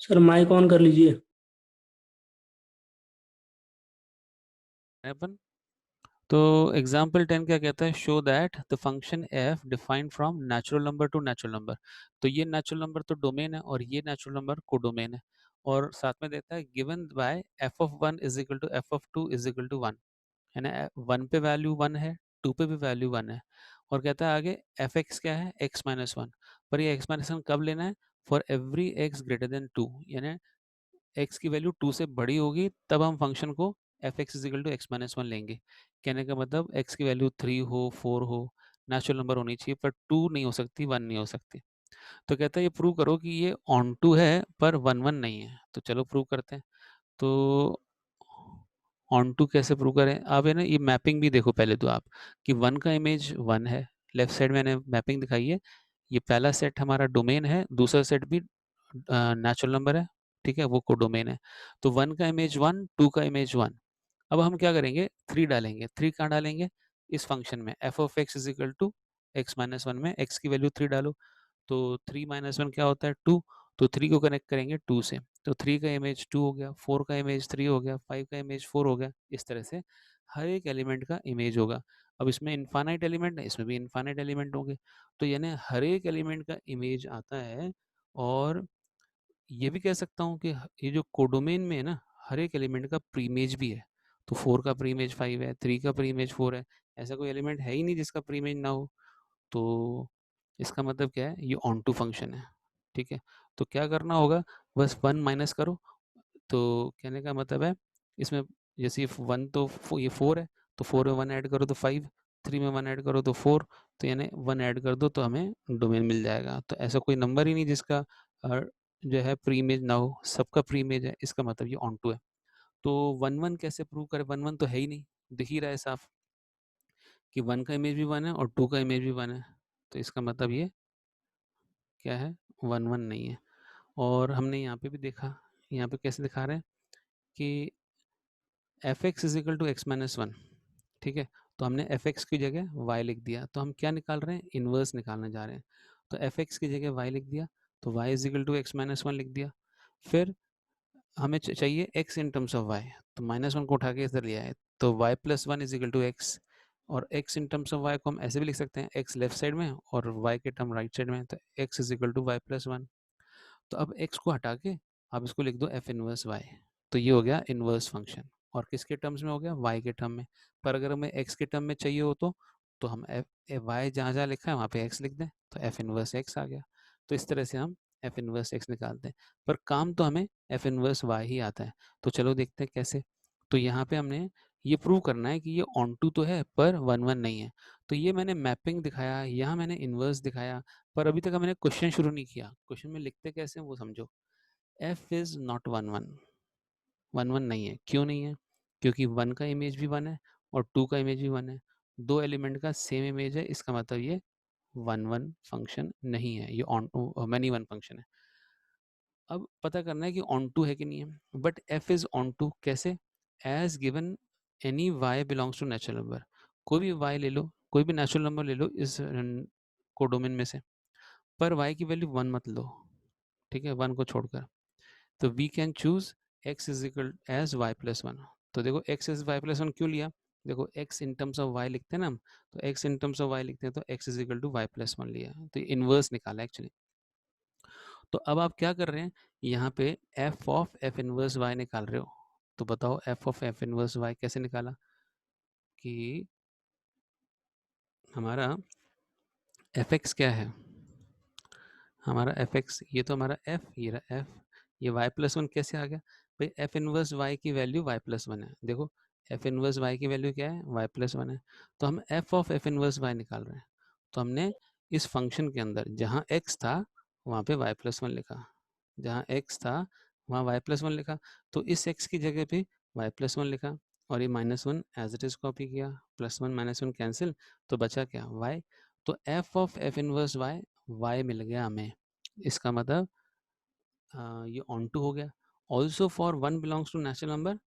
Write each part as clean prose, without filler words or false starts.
Sir mic on कर लीजिए। अपन तो एग्जाम्पल 10 क्या कहता है, show that the function F defined from natural number two natural number. तो ये नेचुरल नंबर तो डोमेन है और ये नेचुरल नंबर को डोमेन है। और साथ में देता है given by f of one is equal to f of two is equal to one, है ना। वन पे वैल्यू वन है, टू पे भी वैल्यू वन है। और कहता है आगे एफ एक्स क्या है, एक्स माइनस वन। पर ये एक्स माइनस वन कब लेना है, for every x greater than two, यानी एक्स की वैल्यू टू से बड़ी होगी तब हम फंक्शन को f x is equal to x minus one लेंगे। कहने का मतलब एक्स की वैल्यू थ्री हो, फोर हो, नेचुरल नंबर होनी चाहिए, पर टू नहीं हो सकती, वन नहीं हो सकती। तो कहता है ये प्रूव करो कि ये ऑन टू है पर वन वन नहीं है। तो चलो प्रूव करते हैं। तो ऑन टू कैसे प्रूव करें, आप है ना ये मैपिंग भी देखो पहले तो आप, कि वन का इमेज वन है। लेफ्ट साइड मैंने मैपिंग दिखाई है। ये पहला सेट हमारा डोमेन है, दूसरा सेट भी नेचुरल नंबर है, ठीक है, वो कोडोमेन है। तो वन का इमेज वन, टू का इमेज वन। अब हम क्या करेंगे, थ्री डालेंगे। थ्री कहाँ डालेंगे, इस फंक्शन में f of x is equal to x minus one में एक्स की वैल्यू थ्री डालो। तो थ्री माइनस वन क्या होता है, टू। तो थ्री को कनेक्ट करेंगे टू से, तो थ्री का इमेज टू हो गया, फोर का इमेज थ्री हो गया, फाइव का इमेज फोर हो गया। इस तरह से हर एक एलिमेंट का इमेज होगा। अब इसमें इनफाइनाइट एलिमेंट है, इसमें भी इनफाइनाइट एलिमेंट होंगे। तो यानी हर एक एलिमेंट का इमेज आता है। और ये भी कह सकता हूँ कि ये जो कोडोमेन में है ना, हर एक एलिमेंट का प्रीमेज भी है। तो फोर का प्रीमेज फाइव है, थ्री का प्रीमेज फोर है। ऐसा कोई एलिमेंट है ही नहीं जिसका प्रीमेज ना हो। तो इसका मतलब क्या है, ये ऑन टू फंक्शन है, ठीक है। तो क्या करना होगा, बस वन माइनस करो। तो कहने का मतलब है इसमें, जैसे ये वन तो ये फोर है, तो फोर में वन ऐड करो तो फाइव, थ्री में वन ऐड करो तो फोर। तो यानी वन ऐड कर दो तो हमें डोमेन मिल जाएगा। तो ऐसा कोई नंबर ही नहीं जिसका जो है प्री इमेज ना हो, सबका प्री इमेज है, इसका मतलब ये ऑन टू है। तो वन वन कैसे प्रूव करें, वन वन तो है ही नहीं, दिख ही रहा है साफ कि वन का इमेज भी वन है और टू का इमेज भी वन है। तो इसका मतलब ये क्या है, वन वन नहीं है। और हमने यहाँ पे भी देखा, यहाँ पे कैसे दिखा रहे हैं कि f x is equal to x minus one, ठीक है। तो हमने एफ एक्स की जगह वाई लिख दिया, तो हम क्या निकाल रहे हैं, इनवर्स निकालने जा रहे हैं। तो एफ एक्स की जगह वाई लिख दिया, तो y is equal to x minus one लिख दिया। फिर हमें चाहिए x in terms of y, तो माइनस वन को उठा के इधर लिया है, तो y plus one is equal to x. और x in terms of y को हम ऐसे भी लिख सकते हैं, x लेफ्ट साइड में और y के टर्म राइट साइड में, तो x is equal to y plus one. तो अब x को हटा के आप इसको लिख दो f इनवर्स y। तो ये हो गया इनवर्स फंक्शन। और किसके टर्म्स में हो गया, y के टर्म में। पर अगर हमें x के टर्म में चाहिए हो तो हम y जहाँ जहाँ लिखा है वहाँ पे x लिख दें, तो f इनवर्स x आ गया। तो इस तरह से हम f इनवर्स x निकालते हैं। पर काम तो हमें f इनवर्स y ही आता है। तो चलो देखते हैं कैसे। तो यहाँ पे हमने ये प्रूव करना है कि ये ऑन टू तो है पर वन वन नहीं है। तो ये मैंने मैपिंग दिखाया, यहाँ मैंने इनवर्स दिखाया। पर अभी तक मैंने क्वेश्चन शुरू नहीं किया। क्वेश्चन में लिखते कैसे हैं वो समझो। F is not one one, one one नहीं है। क्यों नहीं है, क्योंकि वन का इमेज भी वन है और टू का इमेज भी वन है। दो एलिमेंट का सेम इमेज है, इसका मतलब ये वन वन फंक्शन नहीं है, ये ऑन मैनी वन फंक्शन है। अब पता करना है कि ऑन टू है कि नहीं है। But F is onto कैसे, as given any Y belongs to natural number. कोई भी वाई ले लो, कोई भी नेचुरल नंबर ले लो इस कोडोमेन में से, पर वाई की वैल्यू वन मत लो, ठीक है, वन को छोड़कर। तो we can choose x is equal as y plus one. तो देखो x is y plus one क्यों लिया, देखो x in terms of y लिखते हैं ना हम, तो x in terms of y लिखते हैं, तो x is equal to y plus one लिया, तो इनवर्स निकाला एक्चुअली। तो अब आप क्या कर रहे हैं, यहाँ पे f of F inverse y निकाल रहे हो। तो बताओ f of F inverse y कैसे निकाला, कि हमारा एफ एक्स क्या है, हमारा एफ एक्स, ये तो हमारा एफ, ये रहा एफ, ये वाई प्लस वन कैसे आ गया भाई, एफ इनवर्स वाई की वैल्यू वाई प्लस वन है। देखो एफ इनवर्स वाई की वैल्यू क्या है, वाई प्लस वन है। तो हम f of F inverse y निकाल रहे हैं। तो हमने इस फंक्शन के अंदर जहाँ एक्स था वहाँ पे वाई प्लस वन लिखा, जहाँ एक्स था वहाँ वाई प्लस वन लिखा। तो इस एक्स की जगह पे वाई प्लस वन लिखा, और ये minus one as it is copy किया, plus one minus one cancel, तो बचा क्या, वाई। तो F of F inverse Y, Y मिल गया हमें। इसका मतलब ये ऑन टू हो गया। Also for one belongs to natural number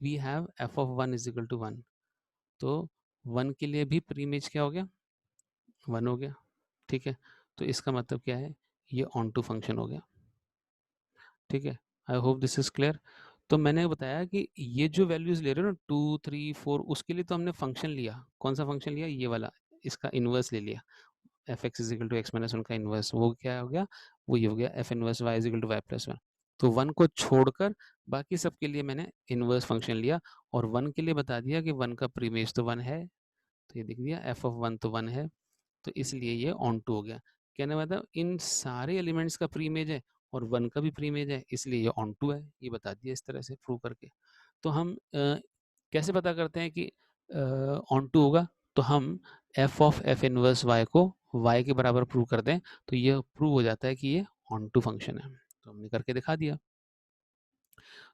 we have F of one is equal to one. तो वन के लिए भी प्रीमेज क्या हो गया, वन हो गया, ठीक है। तो इसका मतलब क्या है, ये ऑन टू फंक्शन हो गया, ठीक है। I hope this is clear. तो मैंने बताया कि ये जो वैल्यूज ले रहे हो ना 2 3 4, उसके लिए तो हमने फंक्शन लिया। कौन सा फंक्शन लिया? ये वाला, इसका इन्वर्स ले लिया। F x is equal to x minus one का इन्वर्स, वो क्या हो गया? वो ये हो गया f inverse y is equal to y plus one. तो वन को छोड़कर बाकी सब के लिए मैंने इन्वर्स फंक्शन लिया, और वन के लिए बता दिया कि वन का प्रीमेज तो वन है, तो ये दिख दिया एफ ऑफ वन तो वन है, तो इसलिए ये ऑन टू हो गया। कहने मतलब इन सारे एलिमेंट्स का प्री इमेज है और वन का भी प्री इमेज है, इसलिए ये ऑन टू है। ये बता दिया इस तरह से प्रूव करके। तो हम कैसे पता करते हैं कि ऑन टू होगा? तो हम f of F inverse y को वाई के बराबर प्रूव कर दें, तो ये प्रूव हो जाता है कि ये ऑन टू फंक्शन है। तो हमने करके दिखा दिया।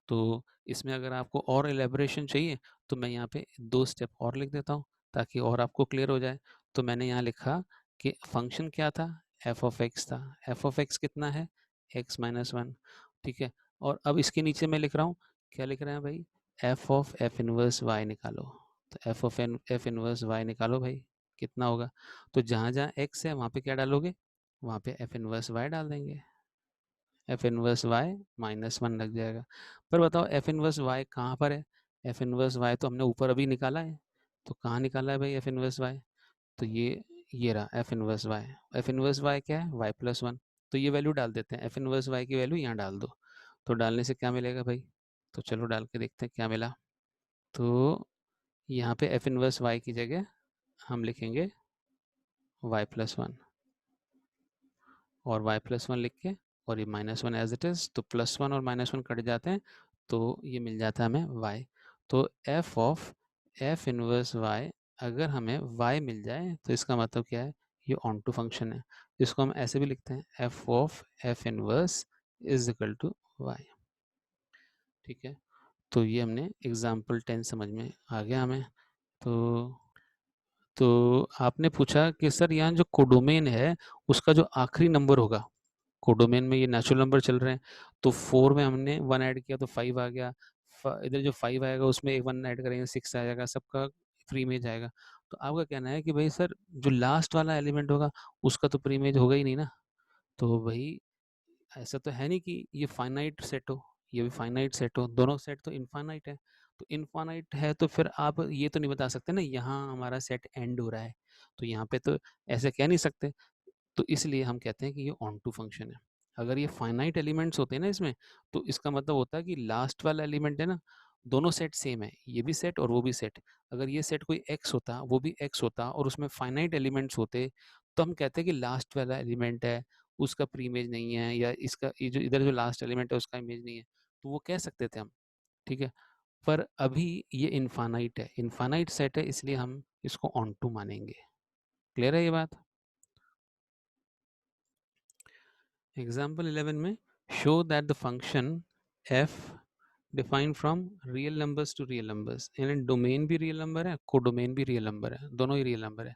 तो इसमें अगर आपको और एलेबोरेशन चाहिए तो मैं यहाँ पे 2 स्टेप और लिख देता हूँ ताकि और आपको क्लियर हो जाए। तो मैंने यहाँ लिखा कि फंक्शन क्या था? एफ ऑफ एक्स था। एफ ऑफ एक्स कितना है? X minus one. ठीक है। और अब इसके नीचे मैं लिख रहा हूँ, क्या लिख रहे हैं भाई? F of F inverse y निकालो। तो F of F inverse y निकालो भाई, कितना होगा? तो जहाँ जहाँ एक्स है वहाँ पे क्या डालोगे? वहाँ पे एफ इनवर्स वाई डाल देंगे। F inverse y minus one लग जाएगा। पर बताओ एफ इनवर्स वाई कहाँ पर है? एफ इनवर्स वाई तो हमने ऊपर अभी निकाला है, तो कहाँ निकाला है भाई एफ इनवर्स वाई? तो ये रहा f inverse y. F inverse y क्या है? Y plus one. तो ये वैल्यू डाल देते हैं, एफ इनवर्स वाई की वैल्यू यहाँ डाल दो। तो डालने से क्या मिलेगा भाई? तो चलो डाल के देखते हैं क्या मिला। तो यहाँ पे एफ इनवर्स वाई की जगह हम लिखेंगे वाई प्लस वन, और y प्लस वन लिख के, और ये minus one as it is, तो प्लस वन और माइनस वन कट जाते हैं, तो ये मिल जाता है हमें y। तो f of f inverse y, अगर हमें y मिल जाए तो इसका मतलब क्या है? ये ऑन टू फंक्शन है। इसको हम ऐसे भी लिखते हैं f of f inverse is equal to y। ठीक है। तो ये हमने एग्जाम्पल 10 समझ में आ गया हमें। तो आपने पूछा कि सर यहाँ जो कोडोमेन है उसका जो आखिरी नंबर होगा, कोडोमेन में ये नेचुरल नंबर चल रहे हैं, तो 4 में हमने 1 ऐड किया तो 5 आ गया। इधर जो 5 आएगा उसमें एक 1 ऐड करेंगे 6 आ जाएगा, सबका प्री इमेज आएगा। तो आपका कहना है कि भाई सर जो लास्ट वाला एलिमेंट होगा उसका तो प्री इमेज होगा ही नहीं ना। तो भाई ऐसा तो है नहीं कि ये फाइनाइट सेट हो, ये भी फाइनाइट सेट हो, दोनों सेट तो इनफाइनाइट है। तो इनफाइनाइट है तो फिर आप ये तो नहीं बता सकते ना यहाँ हमारा सेट एंड हो रहा है, तो यहाँ पे तो ऐसे कह नहीं सकते। तो इसलिए हम कहते हैं कि ये ऑन टू फंक्शन है। अगर ये फाइनाइट एलिमेंट्स होते हैं ना इसमें, तो इसका मतलब होता है कि लास्ट वाला एलिमेंट है ना, दोनों सेट सेम है, ये भी सेट और वो भी सेट। अगर ये सेट कोई एक्स होता वो भी एक्स होता और उसमें फाइनाइट एलिमेंट्स होते, तो हम कहते हैं कि लास्ट वाला एलिमेंट है उसका प्री इमेज नहीं है, या इसका ये जो इधर जो लास्ट एलिमेंट है उसका इमेज नहीं है, तो वो कह सकते थे हम। ठीक है। पर अभी ये इनफाइनाइट है, इनफाइनाइट सेट है, इसलिए हम इसको ऑन टू मानेंगे। क्लियर है ये बात? एग्जाम्पल 11 में show that the function f defined from real numbers to real numbers, यानी डोमेन भी रियल नंबर है, कोडोमेन भी रियल नंबर है, दोनों ही रियल नंबर है।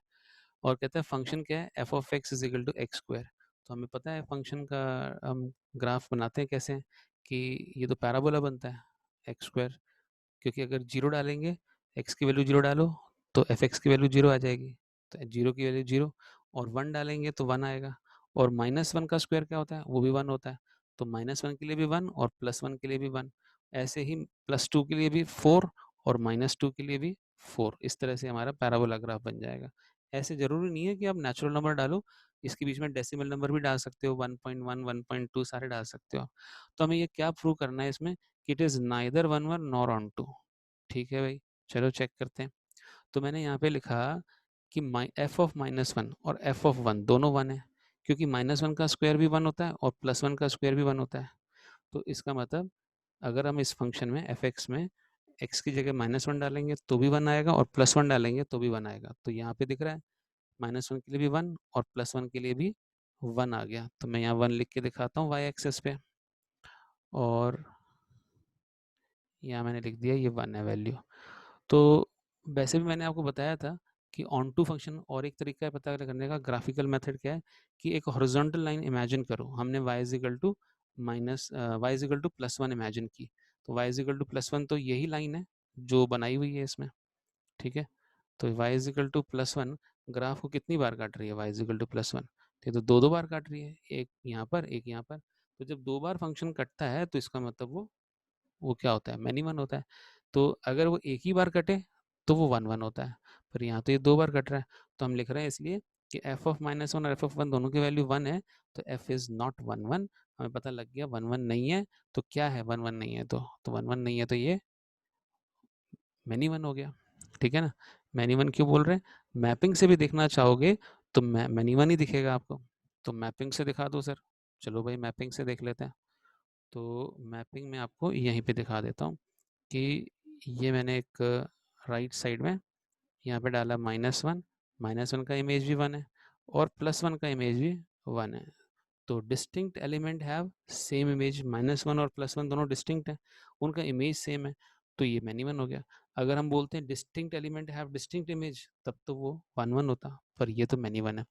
और कहता है फंक्शन क्या है? F of x is equal to x square. तो हमें पता है फंक्शन का हम ग्राफ बनाते हैं कैसे, कि ये तो पैराबोला बनता है एक्स स्क्वायर, क्योंकि अगर जीरो डालेंगे, एक्स की वैल्यू जीरो डालो तो एफ एक्स की वैल्यू जीरो आ जाएगी, तो जीरो की वैल्यू जीरो, और वन डालेंगे तो वन आएगा। और माइनस वन का स्क्वायर क्या होता है? वो भी वन होता है। तो माइनस वन के लिए भी वन और प्लस वन के लिए भी वन। ऐसे ही प्लस टू के लिए भी फोर और माइनस टू के लिए भी फोर। इस तरह से हमारा पैराबोला ग्राफ बन जाएगा। ऐसे जरूरी नहीं है कि आप नेचुरल नंबर डालो, इसके बीच में डेसिमल नंबर भी डाल सकते हो, 1.1 1.2 सारे डाल सकते हो। तो हमें ये क्या प्रूव करना है इसमें, कि it is neither one one nor onto. ठीक है भाई, चलो चेक करते हैं। तो मैंने यहाँ पे लिखा कि एफ ऑफ माइनस वन और एफ ऑफ वन दोनों वन है, क्योंकि माइनस वन का स्क्वायर भी वन होता है और प्लस वन का स्क्वायर भी वन होता है। तो इसका मतलब अगर हम इस फंक्शन में एफ एक्स में एक्स की जगह माइनस वन डालेंगे तो भी वन आएगा और प्लस वन डालेंगे तो भी वन आएगा। तो यहाँ पे दिख रहा है माइनस वन के लिए भी वन और प्लस वन के लिए भी वन आ गया। तो मैं यहाँ वन लिख के दिखाता हूँ वाई एक्सेस पे, और यहाँ मैंने लिख दिया ये वन है वैल्यू। तो वैसे भी मैंने आपको बताया था कि ऑन टू फंक्शन और एक तरीका है पता करने का, ग्राफिकल मेथड क्या है, कि एक हॉरिजॉन्टल लाइन इमेजिन करो। हमने y is equal to minus y is equal to plus one imagine की, तो y is equal to plus one तो यही लाइन है जो बनाई हुई है इसमें। ठीक है। तो y is equal to plus one graph को कितनी बार काट रही है? y is equal to plus one, ये तो दो दो बार काट रही है, एक यहाँ पर एक यहाँ पर। तो जब 2 बार फंक्शन कटता है तो इसका मतलब वो क्या होता है, मैनी वन होता है। तो अगर वो एक ही बार कटे तो वो वन वन होता है, पर यहाँ तो ये 2 बार कट रहा है, तो हम लिख रहे हैं इसलिए कि एफ ऑफ माइनस वन और एफ ऑफ वन दोनों की वैल्यू वन है, तो F is not one one. हमें पता लग गया वन वन नहीं है, तो क्या है, वन वन नहीं है, तो वन वन नहीं है तो ये मैनी वन हो गया। ठीक है ना, मैनी वन क्यों बोल रहे हैं, मैपिंग से भी देखना चाहोगे तो मैनी वन ही दिखेगा आपको। तो मैपिंग से दिखा दो सर, चलो भाई मैपिंग से देख लेते हैं। तो मैपिंग में आपको यहीं पे दिखा देता हूँ कि ये मैंने एक राइट साइड में यहाँ पे डाला -1, -1 का इमेज भी 1 है और +1 का इमेज भी 1 है। तो distinct element have same image, -1 और +1 दोनों डिस्टिंक्ट हैं, उनका इमेज सेम है, तो ये मैनी वन हो गया। अगर हम बोलते हैं distinct element have distinct image, तब तो वो 1 1 होता, पर ये तो मैनी वन है।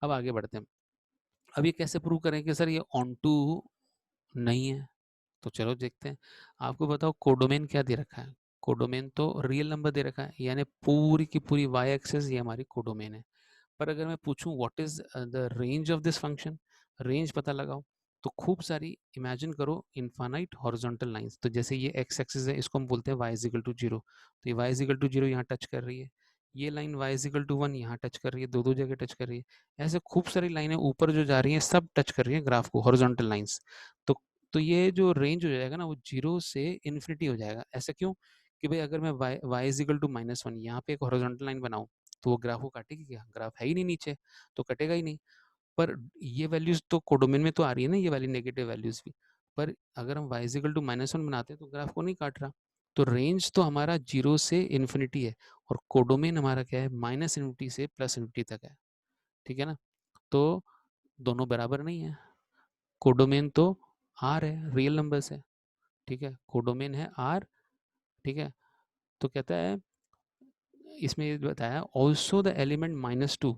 अब आगे बढ़ते हैं। अब ये कैसे प्रूव करें कि सर ये ऑन टू नहीं है, तो चलो देखते हैं। आपको बताओ कोडोमेन क्या दे रखा है, कोडोमेन तो रियल नंबर दे रखा है, यानी पूरी की पूरी वाई एक्सेस ये हमारी कोडोमेन है। पर अगर मैं पूछूं what is the range of this function, range पता लगाओ, तो खूब सारी इमेजिन करो इनफाइनाइट हॉरिजॉन्टल लाइंस। तो जैसे ये एक्स एक्सिस है, इसको हम बोलते हैं y is equal to zero, तो ये y is equal to zero यहाँ टच कर रही है, ये लाइन y is equal to one यहाँ टच कर रही है, दो दो जगह टच कर रही है। ऐसे खूब सारी लाइनें ऊपर जो जा रही हैं सब टच कर रही हैं ग्राफ को, हॉरिजॉन्टल लाइंस। तो तो ये जो रेंज हो जाएगा ना वो जीरो से इन्फिनिटी हो जाएगा। ऐसा क्यों, कि भाई अगर मैं वाई इज इक्वल टू -1 यहाँ पे एक हॉरिजॉन्टल लाइन बनाऊं, तो वो ग्राफ को काटेगी क्या, ग्राफ है ही नहीं नीचे, तो कटेगा ही नहीं। पर ये वैल्यूज तो कोडोमेन में तो आ रही है ना, ये वाली नेगेटिव वैल्यूज भी, पर अगर हम वाई इज इक्वल टू -1 बनाते हैं तो ग्राफ को नहीं काट रहा। तो रेंज तो हमारा जीरो से इन्फिनिटी है, और कोडोमेन हमारा क्या है, -इन्फिनिटी से +इन्फिनिटी तक है। ठीक है ना, तो दोनों बराबर नहीं है। कोडोमेन तो आर है, रियल नंबर्स है। ठीक है, कोडोमेन है आर। ठीक है, तो कहता है इसमें ये बताया also the element -2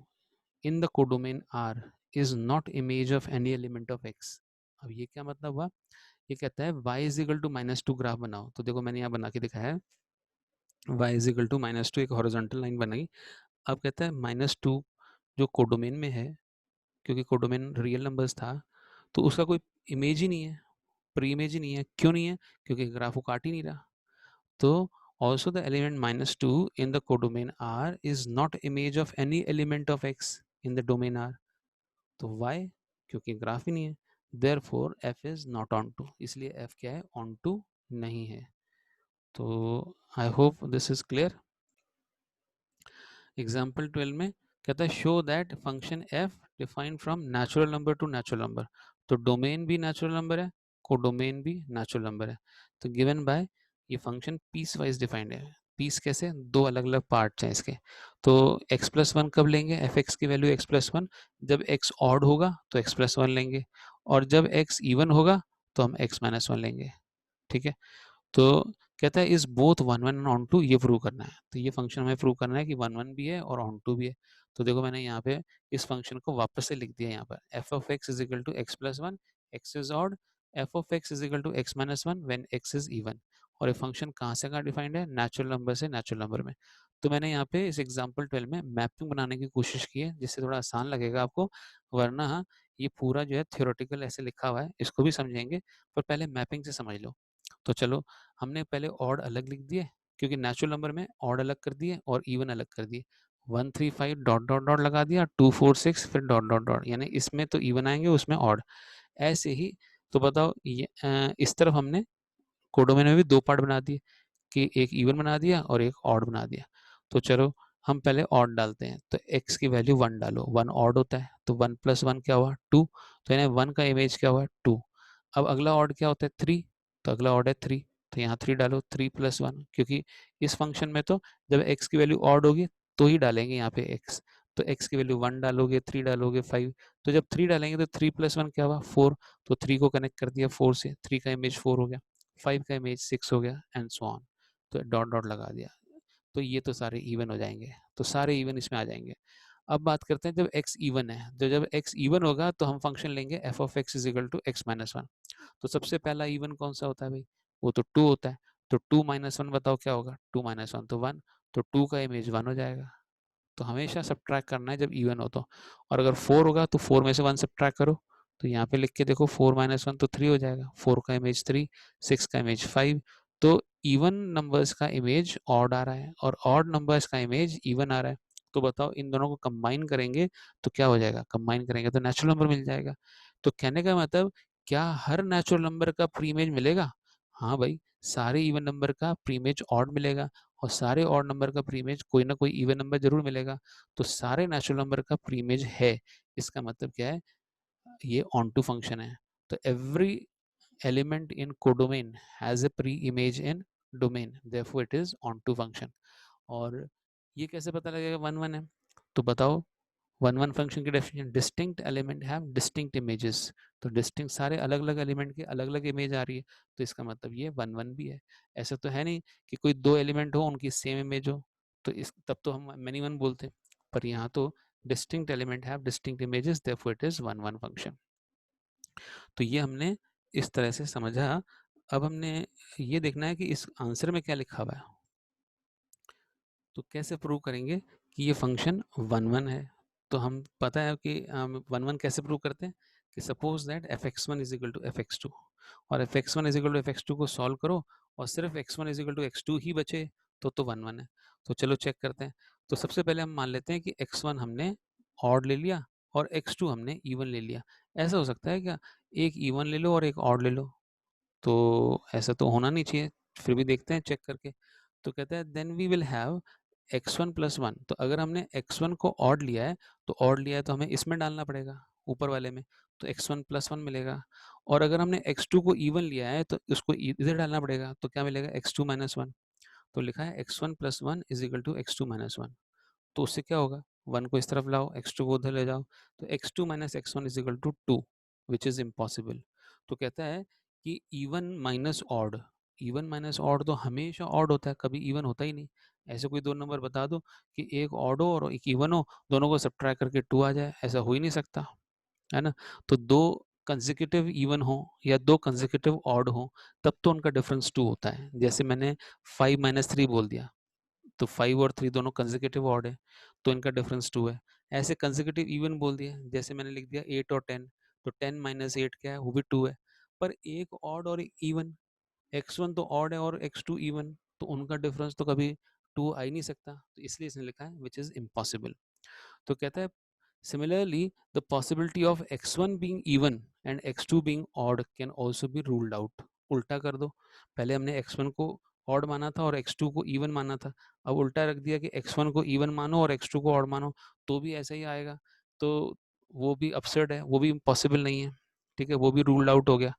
in the codomain are is not image of any element of x. अब ये क्या मतलब हुआ, ये कहता है y is equal to -2 graph बनाओ, तो देखो मैंने यहाँ बना के दिखाया है, y इज इक्वल टू -2 एक हॉरिजॉन्टल लाइन बनाई। अब कहता है -2 जो कोडोमेन में है, क्योंकि कोडोमेन रियल नंबर्स था, तो उसका कोई इमेज ही नहीं है, प्री इमेज ही नहीं है। क्यों नहीं है, क्योंकि ग्राफ को काट ही नहीं रहा। तो also the element -2 in the codomain R is not image of any element of X in the domain R। तो why, क्योंकि ग्राफ ही नहीं है, therefore f is not onto, इसलिए f क्या है, onto नहीं है। तो I hope this is clear। Example 12 में कहता है show that function F define from natural number two natural number. तो डोमेन भी नेचुरल नंबर है, कोडोमेन भी नेचुरल नंबर है। तो गिवन बाय, ये फंक्शन पीस वाइज डिफाइंड है। पीस कैसे, दो अलग अलग पार्ट्स हैं इसके। तो x प्लस वन कब लेंगे, एफ एक्स की वैल्यू x प्लस वन, जब x ऑड होगा तो x प्लस वन लेंगे, और जब x इवन होगा तो हम x माइनस वन लेंगे। ठीक है, तो कहता है is both one one onto, ये प्रूव करना है। तो ये फंक्शन हमें प्रूव करना है कि वन वन भी है और ऑन टू भी है। तो देखो मैंने यहाँ पे इस फंक्शन को वापस से लिख दिया यहाँ पर, f of x is equal to x plus one, x is odd, f of x is equal to x minus one when x is even. और ये फंक्शन कहाँ से कहाँ डिफाइंड है, नेचुरल नंबर से नेचुरल नंबर में। तो मैंने यहाँ पे इस एग्जाम्पल 12 में मैपिंग बनाने की कोशिश की है, जिससे थोड़ा आसान लगेगा आपको, वरना ये पूरा जो है थियोरेटिकल ऐसे लिखा हुआ है, इसको भी समझेंगे, पर पहले मैपिंग से समझ लो। तो चलो, हमने पहले ऑड अलग लिख दिए, क्योंकि नेचुरल नंबर में ऑड अलग कर दिए और इवन अलग कर दिए। 1 3 5 डॉट डॉट डॉट लगा दिया, 2 4 6 फिर डॉट डॉट डॉट, यानी इसमें तो इवन आएंगे उसमें ऑड। ऐसे ही तो बताओ ये इस तरफ हमने कोडोमेन में भी दो पार्ट बना दिए, कि एक इवन बना दिया और एक ऑड बना दिया। तो चलो हम पहले ऑड डालते हैं, तो x की वैल्यू 1 डालो, 1 ऑड होता है, तो 1 प्लस 1 क्या हुआ, 2, तो यानी 1 का इमेज क्या हुआ, 2। अब अगला ऑड क्या होता है, 3, तो अगला ऑड है 3, तो यहाँ 3 डालो, 3 प्लस 1, क्योंकि इस फंक्शन में तो जब x की वैल्यू ऑड होगी तो ही डालेंगे यहाँ पे x। तो x की वैल्यू 1 डालोगे, 3 डालोगे, 5, तो जब 3 डालेंगे तो 3 प्लस 1 क्या हुआ, 4, तो 3 को कनेक्ट कर दिया 4 से, 3 का इमेज 4 हो गया, 5 का इमेज 6 हो गया, एंड सो ऑन। तो डॉट डॉट लगा दिया, तो ये तो सारे इवन हो जाएंगे, तो सारे इवन इसमें आ जाएंगे। अब बात करते हैं जब x इवन है, तो जब x इवन होगा तो हम फंक्शन लेंगे f of x is equal to x minus one. तो सबसे पहला इवन कौन सा होता है भाई, वो तो 2 होता है। तो 2 माइनस वन बताओ क्या होगा, 2 माइनस वन तो 1, तो 2 का इमेज 1 हो जाएगा। तो हमेशा सब्ट्रैक्ट करना है जब इवन हो तो, और अगर 4 होगा तो 4 में से 1 सब्ट्रैक्ट करो, तो यहाँ पे लिख के देखो 4 - 1 तो 3 हो जाएगा, 4 का इमेज 3, 6 का इमेज 5। तो इवन नंबर्स का इमेज ऑड आ रहा है और ऑड नंबर्स का इमेज इवन आ रहा है। तो बताओ इन दोनों को कंबाइन करेंगे तो क्या हो जाएगा, कंबाइन करेंगे तो नेचुरल नंबर मिल जाएगा। तो कहने का मतलब क्या हर नेचुरल नंबर का प्री इमेज मिलेगा? हाँ भाई, सारे इवन नंबर का प्री इमेज ऑड मिलेगा और सारे ऑड नंबर का प्री इमेज कोई ना कोई इवन नंबर जरूर मिलेगा। तो सारे नेचुरल नंबर का प्री इमेज है। इसका मतलब क्या है, ये ऑन टू फंक्शन है। तो every element in codomain has a pre image in domain, therefore it is onto function. और ये कैसे पता लगेगा 1 1 है? तो बताओ, 1 1 फंक्शन की definition, distinct element have distinct images. तो डिस्टिंक्ट सारे अलग अलग एलिमेंट की अलग अलग इमेज आ रही है, तो इसका मतलब ये 1 1 भी है। ऐसा तो है नहीं कि कोई दो एलिमेंट हो उनकी सेम इमेज हो, तो इस तब तो हम मैनी वन बोलते, पर यहाँ तो distinct element have distinct images, therefore it is 1 1 function. तो ये हमने इस तरह से समझा। अब हमने ये देखना है कि इस आंसर में क्या लिखा हुआ है। तो कैसे प्रूव करेंगे कि ये फंक्शन 1 1 है? तो हम पता है कि 1 1 कैसे प्रूव करते हैं कि suppose that f(x1) is equal to f(x2) और f(x1) is equal to f(x2) को सॉल्व करो और सिर्फ x1 is equal to x2 ही बचे, तो 1 1 है। तो चलो चेक करते हैं। तो सबसे पहले हम मान लेते हैं कि x1 हमने ऑड ले लिया और x2 हमने इवन ले लिया। ऐसा हो सकता है क्या, एक इवन ले लो और एक ऑड ले लो? तो ऐसा तो होना नहीं चाहिए, फिर भी देखते हैं चेक करके। तो कहता है then we will have x1 + 1। तो अगर हमने x1 को ऑड लिया है, तो ऑड लिया है तो हमें इसमें डालना पड़ेगा, ऊपर वाले में, तो x1 + 1 मिलेगा। और अगर हमने x2 को इवन लिया है तो उसको इधर डालना पड़ेगा, तो क्या मिलेगा, x2 - 1। तो लिखा है x1 + 1 is equal to x2 - 1। तो उससे क्या होगा, 1 को इस तरफ लाओ, x2 को उधर ले जाओ, तो x2 - x1 is equal to 2, which is impossible. तो कहता है कि even minus odd, even minus odd तो हमेशा ऑड होता है, कभी इवन होता ही नहीं। ऐसे कोई दो नंबर बता दो कि एक ऑड हो और एक इवन हो, दोनों को सब्ट्रैक्ट करके 2 आ जाए, ऐसा हो ही नहीं सकता, है ना। तो दो कंसेक्यूटिव इवन हो या दो कंसेक्यूटिव ऑड हो, तब तो उनका डिफरेंस 2 होता है। जैसे मैंने 5 - 3 बोल दिया, तो 5 और 3 दोनों कंसेक्यूटिव ऑड है, तो इनका डिफरेंस 2 है। ऐसे कंसेक्यूटिव इवन बोल दिया, जैसे मैंने लिख दिया 8 और 10, तो 10 - 8 क्या है, वो भी 2 है। पर एक ऑड और एक इवन, x1 तो ऑड है और x2 इवन, तो उनका डिफरेंस तो कभी 2 आ ही नहीं सकता, तो इसलिए इसने लिखा है विच इज इम्पॉसिबल। तो कहता है similarly the possibility of x1 being even and x2 being odd can also be ruled out। उल्टा कर दो, पहले हमने x1 को ऑड माना था और x2 को इवन माना था, अब उल्टा रख दिया कि x1 को इवन मानो और x2 को ऑड मानो, तो भी ऐसा ही आएगा। तो वो भी absurd है, वो भी पॉसिबल नहीं है, ठीक है, वो भी रूल्ड आउट हो गया।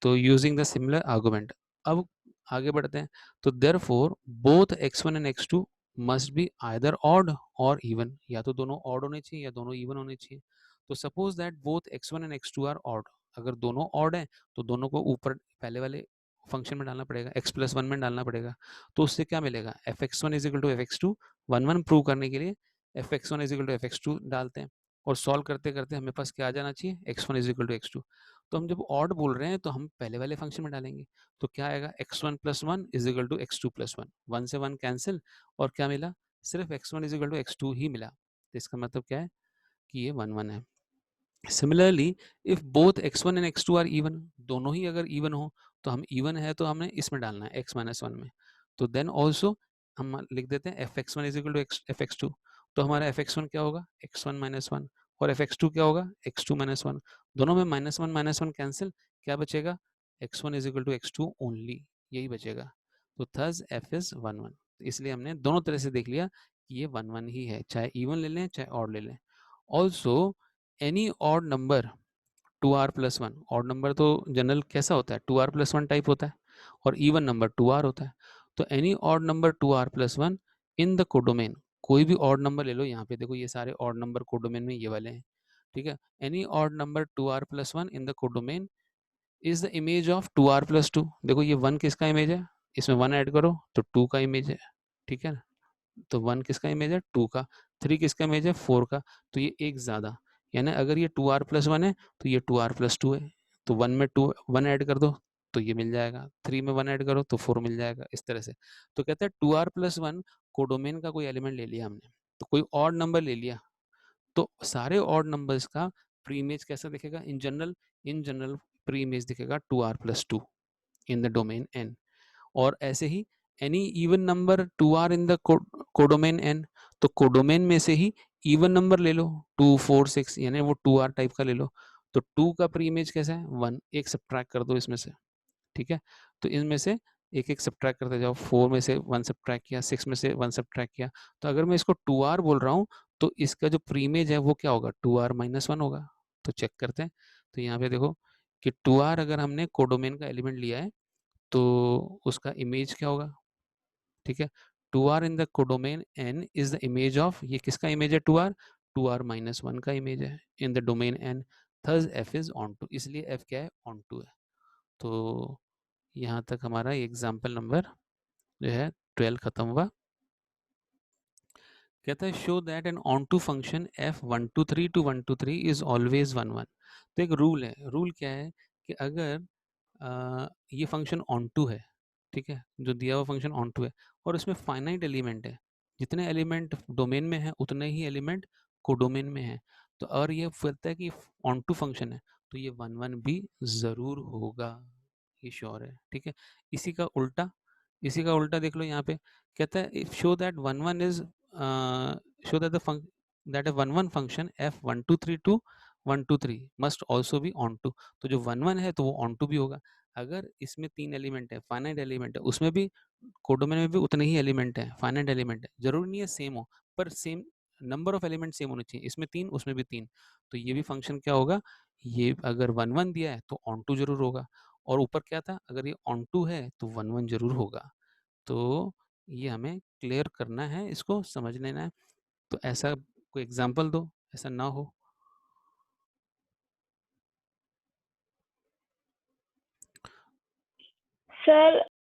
तो यूजिंग द सिमिलर आर्गुमेंट, अब आगे बढ़ते हैं। तो therefore both x1 and x2 must be either odd और इवन, या तो दोनों ऑड होने चाहिए या दोनों इवन होने चाहिए। तो suppose that both x1 and x2 are odd, अगर दोनों ऑड है तो दोनों को ऊपर पहले वाले फंक्शन में डालना पड़ेगा, x+1 में डालना पड़ेगा। तो उससे क्या मिलेगा, f(x1) is equal to f(x2), 1 1 prove करने के लिए f(x1) is equal to f(x2) डालते हैं और सॉल्व करते करते हमें पास क्या आ जाना चाहिए, x1 is equal to x2। तो हम जब ऑड बोल रहे हैं तो हम पहले वाले फंक्शन में डालेंगे, तो क्या आएगा, x1 + 1 is equal to x2 + 1, 1 से 1 कैंसिल, और क्या मिला, सिर्फ x1 is equal to x2 ही मिला। तो इसका मतलब क्या है कि ये 1 1 है। Similarly if both x1 and x2 are even, दोनों ही अगर इवन हो, तो हम इवन है तो हमें इसमें डालना है x - 1 में, तो देन ऑल्सो हम लिख देते हैं f(x1) is equal to f(x2), तो हमारा f(x1) क्या होगा, x1 - 1, और f(x2) क्या होगा, x2 - 1। दोनों में -1 - 1 कैंसिल, क्या बचेगा, x1 is equal to x2 only, यही बचेगा। तो थस f इज 1 1। इसलिए हमने दोनों तरह से देख लिया कि ये 1 1 ही है, चाहे इवन ले लें चाहे ऑड ले लें। Also any odd number 2r+1, odd number तो जनरल कैसा होता है, 2r+1 टाइप होता है, और इवन नंबर 2r होता है। तो any odd number 2r+1 in the codomain, कोई भी ऑड नंबर ले लो, यहाँ पे देखो ये सारे ऑड नंबर कोडोमेन में ये वाले हैं, ठीक है। Any odd number 2r+1 in the codomain is the image of 2r+2। देखो ये 1 किसका इमेज है, इसमें 1 ऐड करो तो 2 का इमेज है, ठीक है। तो 1 किसका इमेज है, 2 का। 3 किसका इमेज है, 4 का। तो ये एक ज़्यादा, यानी अगर ये 2r+1 है तो ये 2r+2 है। तो 1 में 2 1 ऐड कर दो तो ये मिल जाएगा, 3 में 1 ऐड करो तो 4 मिल जाएगा, इस तरह से। तो कहते हैं 2r+1 कोडोमेन का कोई एलिमेंट ले लिया हमने, तो कोई ऑड नंबर ले लिया, तो सारे ऑड नंबर्स का प्री इमेज कैसा दिखेगा इन जनरल प्री इमेज दिखेगा 2r+2 in the domain n। और ऐसे ही any even number 2r in the codomain n, तो कोडोमेन में से ही इवन नंबर ले लो 2 4 6, यानी वो 2r टाइप का ले लो। तो 2 का प्री इमेज कैसा है 1, एक सब्ट्रैक्ट कर दो इसमें से, ठीक है। तो इनमें से एक एक सब्ट्रैक्ट करते जाओ, 4 में से 1 सब्ट्रैक्ट किया, 6 में से 1 सब्ट्रैक्ट किया। तो अगर मैं इसको 2r बोल रहा हूँ तो इसका जो प्री इमेज है वो क्या होगा 2r-1 होगा। तो चेक करते हैं। तो यहाँ पे देखो कि 2r अगर हमने कोडोमेन का एलिमेंट लिया है तो उसका इमेज क्या होगा, ठीक है। 2r in the codomain n is the image of, ये किसका इमेज है 2r, 2r-1 का इमेज है in the domain n। Thus f is onto, इसलिए f क्या है ऑन टू है। तो यहाँ तक हमारा एग्जाम्पल नंबर जो है 12 खत्म हुआ। कहता है show that an onto function f 123 to 123 is always 1 1। तो एक रूल है, रूल क्या है कि अगर ये फंक्शन ऑन टू है, ठीक है, जो दिया हुआ फंक्शन ऑन टू है और उसमें फाइनाइट एलिमेंट है, जितने एलिमेंट डोमेन में है उतने ही एलिमेंट कोडोमेन में है, तो और ये कहता है कि ऑन टू फंक्शन है तो ये 1 1 भी जरूर होगा, ये श्योर है, ठीक है। इसी का उल्टा, इसी का उल्टा देख लो यहाँ पे, कहता है if show that 1 1 is show that the that 1 1 function f 123 to 123 must also be onto. तो जो 1 1 है तो वो ऑन टू भी होगा। अगर इसमें 3 एलिमेंट है, फाइनाइट एलिमेंट है, उसमें भी कोडोमेन में भी उतने ही एलिमेंट है, फाइनाइट एलिमेंट है, जरूरी नहीं है सेम हो, पर same number of element same होने चाहिए, इसमें 3 उसमें भी 3। तो ये भी फंक्शन क्या होगा, ये अगर 1 1 दिया है तो ऑन टू जरूर होगा, और ऊपर क्या था अगर ये ऑन टू है तो 1 1 जरूर होगा। तो ये हमें क्लियर करना है, इसको समझ लेना है। तो ऐसा कोई एग्जांपल दो, ऐसा ना हो। सर